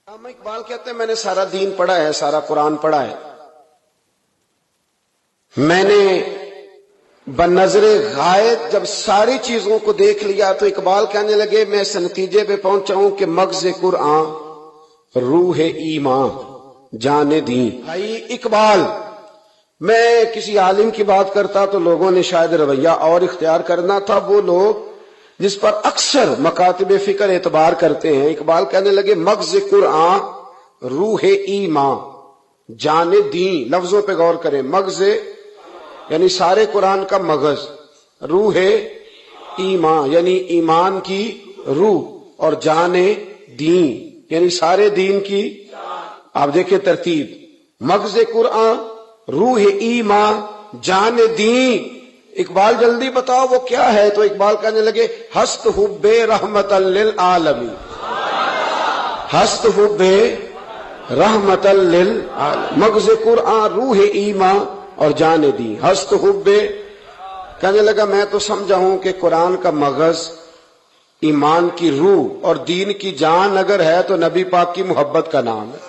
علامہ اقبال کہتے ہیں میں نے سارا دین پڑھا ہے، سارا قرآن پڑھا ہے، میں نے بنظر غائب جب ساری چیزوں کو دیکھ لیا تو اقبال کہنے لگے میں اس نتیجے پہ پہنچا ہوں کہ مغز قرآن روح ایمان جان دین۔ بھائی اقبال، میں کسی عالم کی بات کرتا تو لوگوں نے شاید رویہ اور اختیار کرنا تھا، وہ لوگ جس پر اکثر مکاتب فکر اعتبار کرتے ہیں۔ اقبال کہنے لگے مغز قرآن روح ایمان جان دین۔ لفظوں پہ غور کریں، مغز یعنی سارے قرآن کا مغز، روح ایمان یعنی ایمان کی روح، اور جان دین یعنی سارے دین کی۔ آپ دیکھیں ترتیب، مغز قرآن روح ایمان جان دین۔ اقبال جلدی بتاؤ وہ کیا ہے؟ تو اقبال کہنے لگے ہست حب رحمت للعالمین، ہست حب رحمت للعالمین، مغز قرآن روح ایمان اور جان دین، ہست حب۔ کہنے لگا میں تو سمجھا ہوں کہ قرآن کا مغز ایمان کی روح اور دین کی جان اگر ہے تو نبی پاک کی محبت کا نام ہے،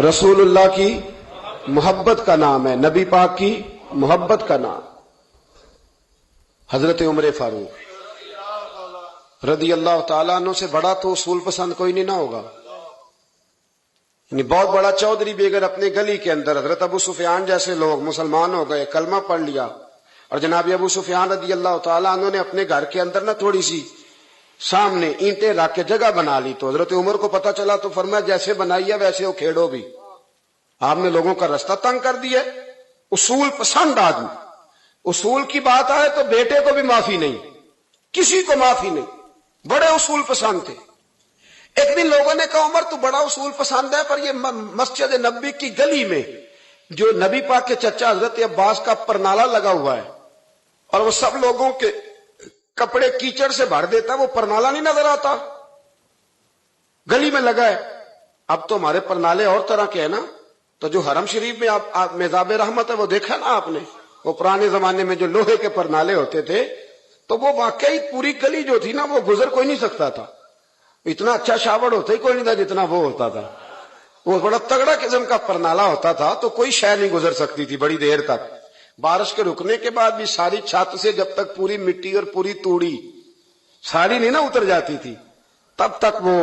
رسول اللہ کی محبت کا نام ہے، نبی پاک کی محبت کا نام۔ حضرت عمر فاروق رضی اللہ تعالیٰ عنہ سے بڑا تو اصول پسند کوئی نہیں نہ ہوگا، یعنی بہت بڑا چودھری بھی اگر اپنے گلی کے اندر، حضرت ابو سفیان جیسے لوگ مسلمان ہو گئے، کلمہ پڑھ لیا، اور جناب ابو سفیان رضی اللہ تعالیٰ عنہ نے اپنے گھر کے اندر نہ تھوڑی سی سامنے اینٹیں رکھ کے جگہ بنا لی، تو حضرت عمر کو پتا چلا تو فرمایا جیسے بنائی ہے ویسے وہ کھیڑو بھی، آپ نے لوگوں کا رستہ تنگ کر دیا۔ اصول پسند آدمی، اصول کی بات آئے تو بیٹے کو بھی معافی نہیں، کسی کو معافی نہیں، بڑے اصول پسند تھے۔ ایک دن لوگوں نے کہا عمر تو بڑا اصول پسند ہے، پر یہ مسجد نبی کی گلی میں جو نبی پاک کے چچا حضرت عباس کا پرنالہ لگا ہوا ہے اور وہ سب لوگوں کے کپڑے کیچڑ سے بھر دیتا ہے، وہ پرنالہ نہیں نظر آتا؟ گلی میں لگا ہے۔ اب تو ہمارے پرنالے اور طرح کے ہیں نا، تو جو حرم شریف میں آپ میزاب رحمت ہے وہ دیکھا نا آپ نے، وہ پرانے زمانے میں جو لوہے کے پرنالے ہوتے تھے، تو وہ واقعی پوری گلی جو تھی نا وہ گزر کوئی نہیں سکتا تھا، اتنا اچھا شاوڑ ہوتا ہی کوئی نہیں تھا جتنا وہ ہوتا تھا، وہ بڑا تگڑا قسم کا پرنالہ ہوتا تھا، تو کوئی شے نہیں گزر سکتی تھی بڑی دیر تک۔ بارش کے رکنے کے بعد بھی ساری چھت سے جب تک پوری مٹی اور پوری توڑی ساری نہیں نہ اتر جاتی تھی تب تک وہ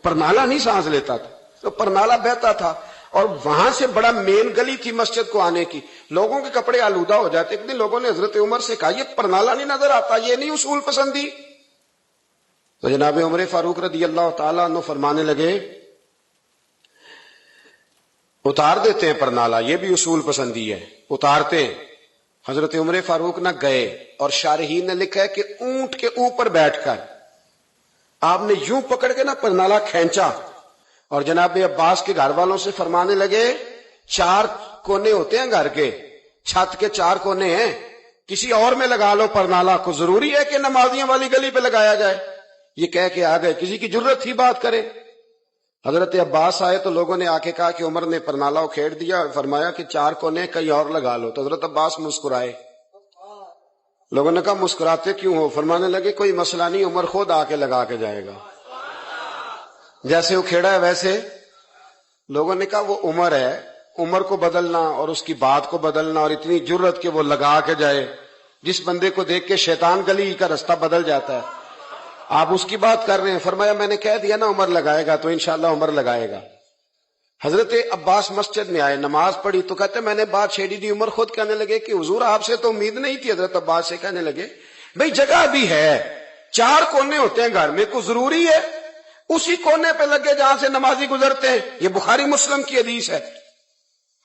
پرنالہ نہیں سانس لیتا تھا، تو پرنالہ بہتا تھا، اور وہاں سے بڑا مین گلی تھی مسجد کو آنے کی، لوگوں کے کپڑے آلودہ ہو جاتے۔ ایک دن لوگوں نے حضرت عمر سے کہا یہ پرنالہ نہیں نظر آتا، یہ نہیں اصول پسندی؟ تو جناب عمر فاروق رضی اللہ تعالیٰ عنہ فرمانے لگے اتار دیتے ہیں پرنالہ، یہ بھی اصول پسندی ہے، اتارتے ہیں۔ حضرت عمر فاروق نہ گئے، اور شارحین نے لکھا ہے کہ اونٹ کے اوپر بیٹھ کر آپ نے یوں پکڑ کے نا پرنالہ کھینچا، اور جناب عباس کے گھر والوں سے فرمانے لگے 4 کونے ہوتے ہیں گھر کے، چھت کے 4 کونے ہیں، کسی اور میں لگا لو پرنالہ، کو ضروری ہے کہ نمازیوں والی گلی پہ لگایا جائے؟ یہ کہہ کے آ گئے، کسی کی جرت تھی بات کرے؟ حضرت عباس آئے تو لوگوں نے آ کے کہا کہ عمر نے پرنالہ کھیڑ دیا، فرمایا کہ 4 کونے کہیں اور لگا لو۔ تو حضرت عباس مسکرائے، لوگوں نے کہا مسکراتے کیوں ہو؟ فرمانے لگے کوئی مسئلہ نہیں، عمر خود آ کے لگا کے جائے گا، جیسے وہ کھیڑا ہے ویسے۔ لوگوں نے کہا وہ عمر ہے، عمر کو بدلنا اور اس کی بات کو بدلنا اور اتنی جرت کہ وہ لگا کے جائے، جس بندے کو دیکھ کے شیطان گلی کا رستہ بدل جاتا ہے، آپ اس کی بات کر رہے ہیں۔ فرمایا میں نے کہہ دیا نا عمر لگائے گا، تو انشاءاللہ عمر لگائے گا۔ حضرت عباس مسجد میں آئے، نماز پڑھی تو کہتے میں نے بات چھیڑی دی۔ عمر خود کہنے لگے کہ حضور آپ سے تو امید نہیں تھی۔ حضرت عباس سے کہنے لگے بھئی جگہ بھی ہے، 4 کونے ہوتے ہیں گھر میں، کو ضروری ہے اسی کونے پہ لگے جہاں سے نمازی گزرتے ہیں؟ یہ بخاری مسلم کی حدیث ہے۔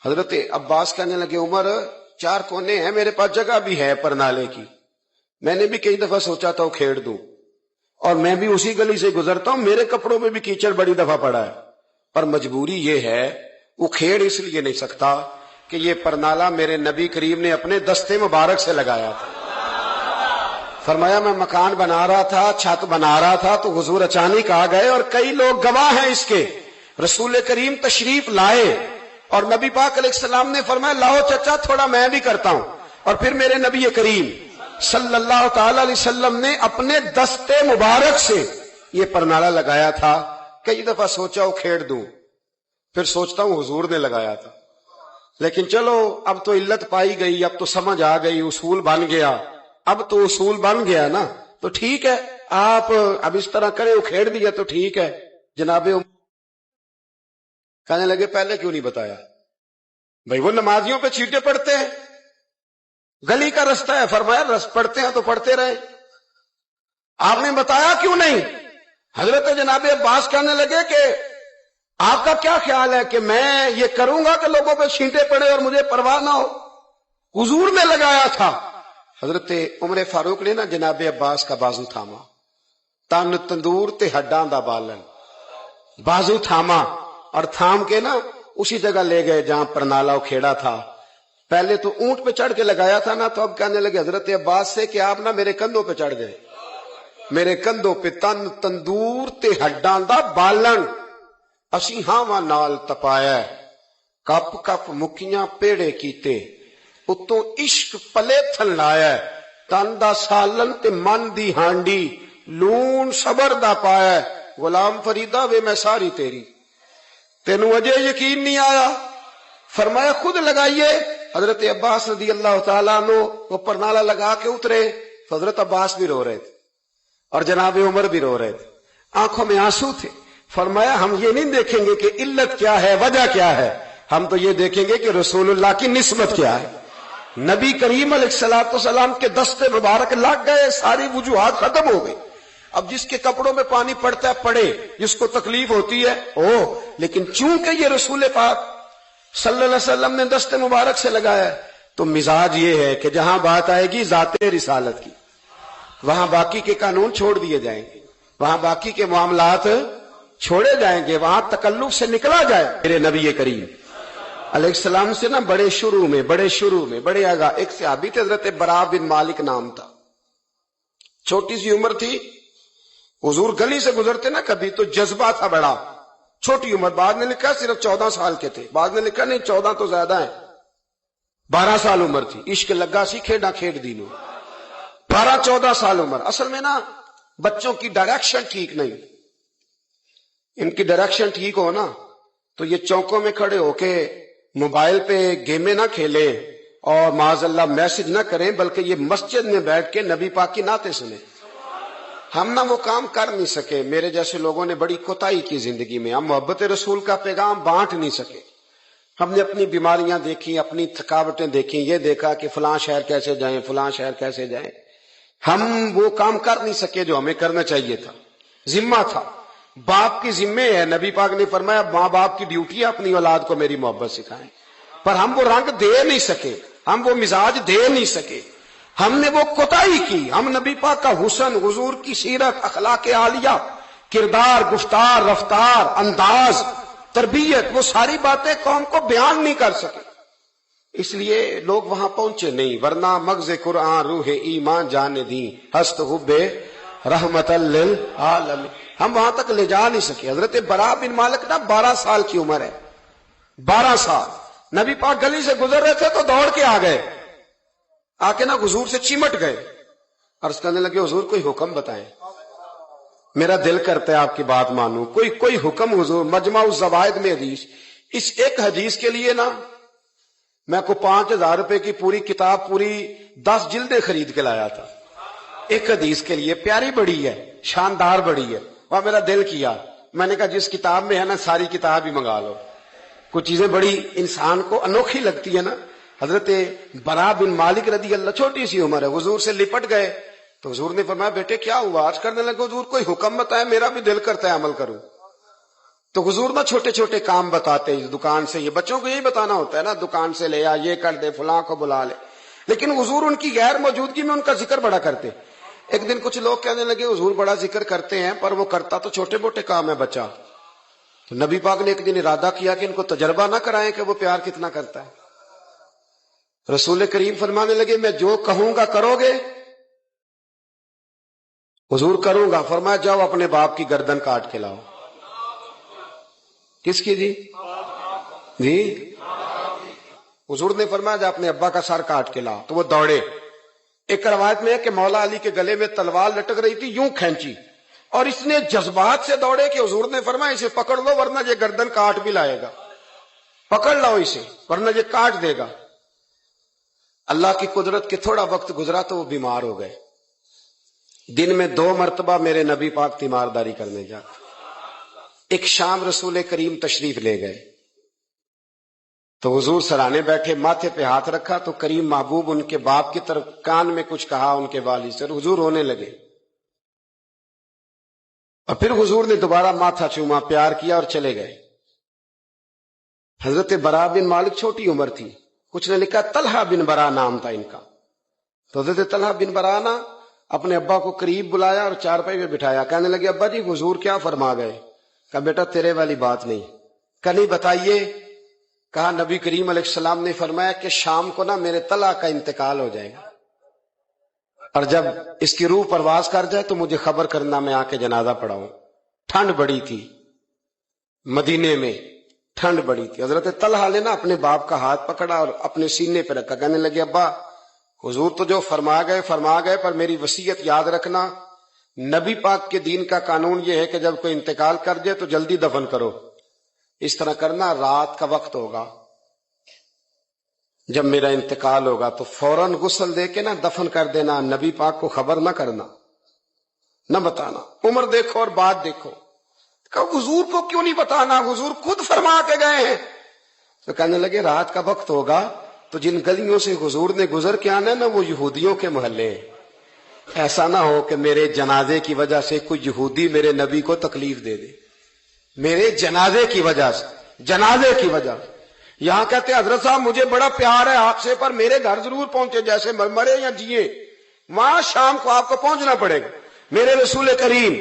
حضرت عباس کہنے لگے عمر 4 کونے ہیں، میرے پاس جگہ بھی ہے پرنالے کی، میں نے بھی کئی دفعہ سوچا تھا وہ کھیڑ دوں، اور میں بھی اسی گلی سے گزرتا ہوں، میرے کپڑوں میں بھی کیچڑ بڑی دفعہ پڑا ہے، پر مجبوری یہ ہے وہ کھیڑ اس لیے نہیں سکتا کہ یہ پرنالہ میرے نبی کریم نے اپنے دستے مبارک سے لگایا تھا۔ فرمایا میں مکان بنا رہا تھا، چھت بنا رہا تھا، تو حضور اچانک آ گئے، اور کئی لوگ گواہ ہیں اس کے، رسول کریم تشریف لائے اور نبی پاک علیہ السلام نے فرمایا لاؤ چچا تھوڑا میں بھی کرتا ہوں، اور پھر میرے نبی کریم صلی اللہ تعالی علیہ وسلم نے اپنے دستے مبارک سے یہ پرنالہ لگایا تھا، کئی دفعہ سوچا کھیڑ دوں، پھر سوچتا ہوں حضور نے لگایا تھا، لیکن چلو اب تو علت پائی گئی، اب تو سمجھ آ گئی، اصول بن گیا، اب تو اصول بن گیا نا، تو ٹھیک ہے آپ اب اس طرح کریں، کھیڑ دیا تو ٹھیک ہے۔ جناب کہنے لگے پہلے کیوں نہیں بتایا؟ بھائی وہ نمازیوں پہ چیٹے پڑتے ہیں، گلی کا رستہ ہے، فرمایا رس پڑتے ہیں تو پڑھتے رہے، آپ نے بتایا کیوں نہیں؟ حضرت جناب عباس کہنے لگے کہ آپ کا کیا خیال ہے کہ میں یہ کروں گا کہ لوگوں پہ چھینٹے پڑے اور مجھے پرواہ نہ ہو؟ حضور نے لگایا تھا۔ حضرت عمر فاروق نے نا جناب عباس کا بازو تھاما، تن تندور تے ہڈاں دا بالن، بازو تھاما اور تھام کے نا اسی جگہ لے گئے جہاں پرنالا کھیڑا تھا۔ پہلے تو اونٹ پہ چڑھ کے لگایا تھا نا، تو اب کہنے لگے حضرت عباس سے کہ آپ نا میرے کندھوں پہ چڑھ گئے، میرے کندھوں پہ تن تندور تے ہڈاں دا بالن، اسی ہاواں نال تپایا، کپ کپ مکیاں پیڑے کیتے، اتوں عشق پلے تھن لایا، تن دا سالن تے من دی ہانڈی، لون صبر دا پایا، غلام فریدہ وے میں ساری تیری، تینوں اجے یقین نہیں آیا؟ فرمایا خود لگائیے۔ حضرت عباس رضی اللہ تعالیٰ عنہ وہ پرنالا لگا کے اترے، تو حضرت عباس بھی رو رہے تھے اور جناب عمر بھی رو رہے تھے، آنکھوں میں آنسو تھے۔ فرمایا ہم یہ نہیں دیکھیں گے کہ علت کیا ہے، وجہ کیا ہے، ہم تو یہ دیکھیں گے کہ رسول اللہ کی نسبت کیا ہے۔ نبی کریم علیہ الصلوۃ والسلام کے دستے مبارک لگ گئے، ساری وجوہات ختم ہو گئی۔ اب جس کے کپڑوں میں پانی پڑتا ہے پڑے، جس کو تکلیف ہوتی ہے لیکن چونکہ یہ رسول پاک صلی اللہ علیہ وسلم نے دستے مبارک سے لگایا ہے، تو مزاج یہ ہے کہ جہاں بات آئے گی ذات رسالت کی، وہاں باقی کے قانون چھوڑ دیے جائیں گے، وہاں باقی کے معاملات چھوڑے جائیں گے، وہاں تکلف سے نکلا جائے۔ میرے نبی کریم علیہ السلام سے نا بڑے شروع میں بڑے آگاہ ایک صحابی تھے، حضرت برا بن مالک نام تھا، چھوٹی سی عمر تھی، حضور گلی سے گزرتے نا کبھی تو جذبہ تھا بڑا، چھوٹی عمر، بعد نے لکھا صرف 14 سال کے تھے، بعد نے لکھا نہیں 14 تو زیادہ ہیں، 12 سال عمر تھی، عشق لگا سی کھیڑا کھیڑ دینو، 12-14 سال عمر۔ اصل میں نا بچوں کی ڈائریکشن ٹھیک نہیں، ان کی ڈائریکشن ٹھیک ہو نا تو یہ چوکوں میں کھڑے ہو کے موبائل پہ گیمیں نہ کھیلیں اور معاذ اللہ میسج نہ کریں، بلکہ یہ مسجد میں بیٹھ کے نبی پاک کی نعتیں سنیں۔ ہم نہ وہ کام کر نہیں سکے، میرے جیسے لوگوں نے بڑی کوتاہی کی زندگی میں، ہم محبت رسول کا پیغام بانٹ نہیں سکے، ہم نے اپنی بیماریاں دیکھی، اپنی تھکاوٹیں دیکھی، یہ دیکھا کہ فلاں شہر کیسے جائیں، فلاں شہر کیسے جائیں، ہم وہ کام کر نہیں سکے جو ہمیں کرنا چاہیے تھا، ذمہ تھا، باپ کی ذمہ ہے۔ نبی پاک نے فرمایا ماں باپ کی ڈیوٹی ہے اپنی اولاد کو میری محبت سکھائیں، پر ہم وہ رنگ دے نہیں سکے، ہم وہ مزاج دے نہیں سکے، ہم نے وہ کوتاہی کی۔ ہم نبی پاک کا حسن، حضور کی سیرت، اخلاق عالیہ، کردار، گفتار، رفتار، انداز، تربیت، وہ ساری باتیں قوم کو بیان نہیں کر سکے، اس لیے لوگ وہاں پہنچے نہیں، ورنہ مغز قرآن روح ایمان جان دی ہست حب رحمت للعالمین، ہم وہاں تک لے جا نہیں سکے۔ حضرت برا بن مالک نا 12 سال کی عمر ہے، 12 سال، نبی پاک گلی سے گزر رہے تھے تو دوڑ کے آ گئے، آ کے نا حضور سے چمٹ گئے، عرض کرنے لگے حضور کوئی حکم بتائیں، میرا دل کرتا ہے آپ کی بات مانوں، کوئی حکم حضور۔ مجمع الزوائد میں حدیث، اس ایک حدیث کے لیے نا میں کو 5000 روپے کی پوری کتاب، پوری 10 جلدیں خرید کے لایا تھا، ایک حدیث کے لیے، پیاری بڑی ہے، شاندار بڑی ہے، اور میرا دل کیا، میں نے کہا جس کتاب میں ہے نا ساری کتاب ہی منگا لو، کچھ چیزیں بڑی انسان کو انوکھی لگتی ہے نا۔ حضرت برا بن مالک رضی اللہ، چھوٹی سی عمر ہے، حضور سے لپٹ گئے تو حضور نے فرمایا بیٹے کیا ہوا؟ آج کرنے لگے حضور کوئی حکم بتائے، میرا بھی دل کرتا ہے عمل کروں۔ تو حضور نا چھوٹے چھوٹے کام بتاتے، دکان سے، یہ بچوں کو یہی بتانا ہوتا ہے نا، دکان سے لے آ، یہ کر دے، فلاں کو بلا لے، لیکن حضور ان کی غیر موجودگی میں ان کا ذکر بڑا کرتے۔ ایک دن کچھ لوگ کہنے لگے حضور بڑا ذکر کرتے ہیں پر وہ کرتا تو چھوٹے موٹے کام ہے بچہ، تو نبی پاک نے ایک دن ارادہ کیا کہ ان کو تجربہ نہ کرائیں کہ وہ پیار کتنا کرتا ہے۔ رسول کریم فرمانے لگے میں جو کہوں گا کرو گے؟ حضور کروں گا۔ فرمایا جاؤ اپنے باپ کی گردن کاٹ کے لاؤ۔ کس کی جی؟ حضور نے فرمایا جا اپنے ابا کا سر کاٹ کے لاؤ، تو وہ دوڑے۔ ایک روایت میں ہے کہ مولا علی کے گلے میں تلوار لٹک رہی تھی، یوں کھینچی اور اس نے جذبات سے دوڑے کہ حضور نے فرمایا اسے پکڑ لو ورنہ یہ گردن کاٹ بھی لائے گا، پکڑ لو اسے ورنہ یہ کاٹ دے گا۔ اللہ کی قدرت کے تھوڑا وقت گزرا تو وہ بیمار ہو گئے۔ دن میں 2 مرتبہ میرے نبی پاک تیمارداری کرنے جاتے۔ ایک شام رسول کریم تشریف لے گئے تو حضور سرانے بیٹھے، ماتھے پہ ہاتھ رکھا تو کریم محبوب ان کے باپ کی طرف کان میں کچھ کہا ان کے والد سے، حضور رونے لگے، اور پھر حضور نے دوبارہ ماتھا چوما، پیار کیا اور چلے گئے۔ حضرت برا بن مالک چھوٹی عمر تھی، کچھ نے لکھا طلحہ بن برا نام تھا ان کا، تو حضرت طلحہ بن برا نا اپنے ابا کو قریب بلایا اور چارپائی پہ بٹھایا، کہنے لگے ابا جی حضور کیا فرما گئے؟ کہا بیٹا تیرے والی بات نہیں۔ کہا نہیں بتائیے؟ کہا نبی کریم علیہ السلام نے فرمایا کہ شام کو نا میرے طلحہ کا انتقال ہو جائے گا، اور جب اس کی روح پرواز کر جائے تو مجھے خبر کرنا، میں آ کے جنازہ پڑھاؤں۔ ٹھنڈ بڑی تھی، مدینے میں ٹھنڈ بڑی تھی۔ حضرت طلحہ نے نا اپنے باپ کا ہاتھ پکڑا اور اپنے سینے پہ رکھا، کہنے لگے ابا حضور تو جو فرما گئے پر میری وصیت یاد رکھنا، نبی پاک کے دین کا قانون یہ ہے کہ جب کوئی انتقال کر جائے تو جلدی دفن کرو، اس طرح کرنا رات کا وقت ہوگا، جب میرا انتقال ہوگا تو فوراً غسل دے کے نا دفن کر دینا، نبی پاک کو خبر نہ کرنا، نہ بتانا، عمر دیکھو اور بات دیکھو۔ کہا حضور کو کیوں نہیں بتانا، حضور خود فرما کے گئے ہیں۔ تو کہنے لگے رات کا وقت ہوگا تو جن گلیوں سے حضور نے گزر کے آنا ہے نا وہ یہودیوں کے محلے ہیں، ایسا نہ ہو کہ میرے جنازے کی وجہ سے کوئی یہودی میرے نبی کو تکلیف دے دے، میرے جنازے کی وجہ سے، جنازے کی وجہ سے۔ یہاں کہتے ہیں حضرت صاحب مجھے بڑا پیار ہے آپ سے، پر میرے گھر ضرور پہنچے، جیسے مرے یا جیے وہاں شام کو آپ کو پہنچنا پڑے گا۔ میرے رسول کریم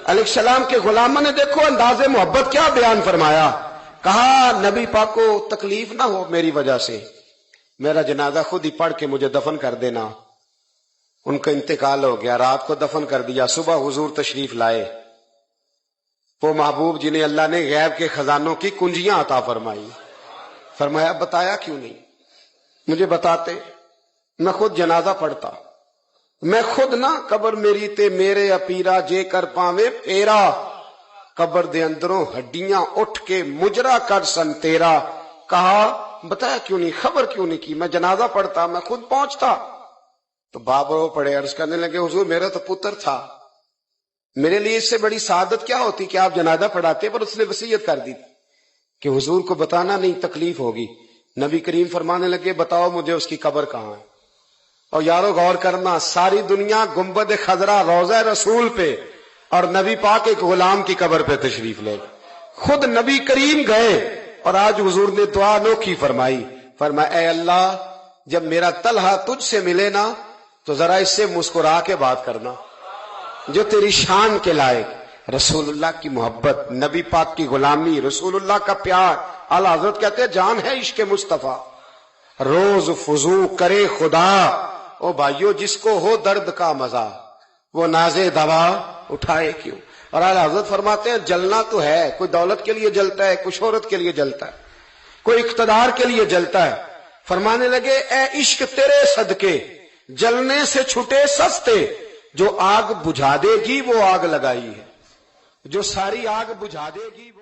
علیہ السلام کے غلاموں نے دیکھو انداز محبت کیا بیان فرمایا، کہا نبی پاک کو تکلیف نہ ہو میری وجہ سے، میرا جنازہ خود ہی پڑھ کے مجھے دفن کر دینا۔ ان کا انتقال ہو گیا، رات کو دفن کر دیا، صبح حضور تشریف لائے، وہ محبوب جنہیں اللہ نے غیب کے خزانوں کی کنجیاں عطا فرمائی، فرمایا بتایا کیوں نہیں؟ مجھے بتاتے، میں خود جنازہ پڑھتا، میں خود نہ قبر میری تے میرے اپیرا جے کر پاوے پھیرا، قبر دے اندروں ہڈیاں اٹھ کے مجرا کر سن تیرا۔ کہا بتایا کیوں نہیں، خبر کیوں نہیں کی؟ میں جنازہ پڑھتا، میں خود پہنچتا۔ تو باپ رو پڑے، عرض کرنے لگے حضور میرا تو پتر تھا، میرے لیے اس سے بڑی سعادت کیا ہوتی کہ آپ جنازہ پڑھاتے، پر اس نے وصیت کر دی کہ حضور کو بتانا نہیں، تکلیف ہوگی۔ نبی کریم فرمانے لگے بتاؤ مجھے اس کی قبر کہاں ہے۔ اور یارو غور کرنا، ساری دنیا گنبد خضرا روضہ رسول پہ اور نبی پاک ایک غلام کی قبر پہ تشریف لے گئے، خود نبی کریم گئے، اور آج حضور نے دعا انوکھی فرمائی، فرمایا اے اللہ جب میرا طلحہ تجھ سے ملے نا تو ذرا اس سے مسکرا کے بات کرنا جو تیری شان کے لائق۔ رسول اللہ کی محبت، نبی پاک کی غلامی، رسول اللہ کا پیار، اعلیٰ حضرت کہتے ہیں جان ہے عشق مصطفیٰ، روز فضو کرے خدا، او بھائیو جس کو ہو درد کا مزہ وہ نازے دوا اٹھائے کیوں۔ اور اعلیٰ حضرت فرماتے ہیں جلنا تو ہے، کوئی دولت کے لیے جلتا ہے، کوئی شہرت کے لیے جلتا ہے، کوئی اقتدار کے لیے جلتا ہے۔ فرمانے لگے اے عشق تیرے صدقے جلنے سے چھٹے سستے، جو آگ بجھا دے گی وہ آگ لگائی ہے، جو ساری آگ بجھا دے گی وہ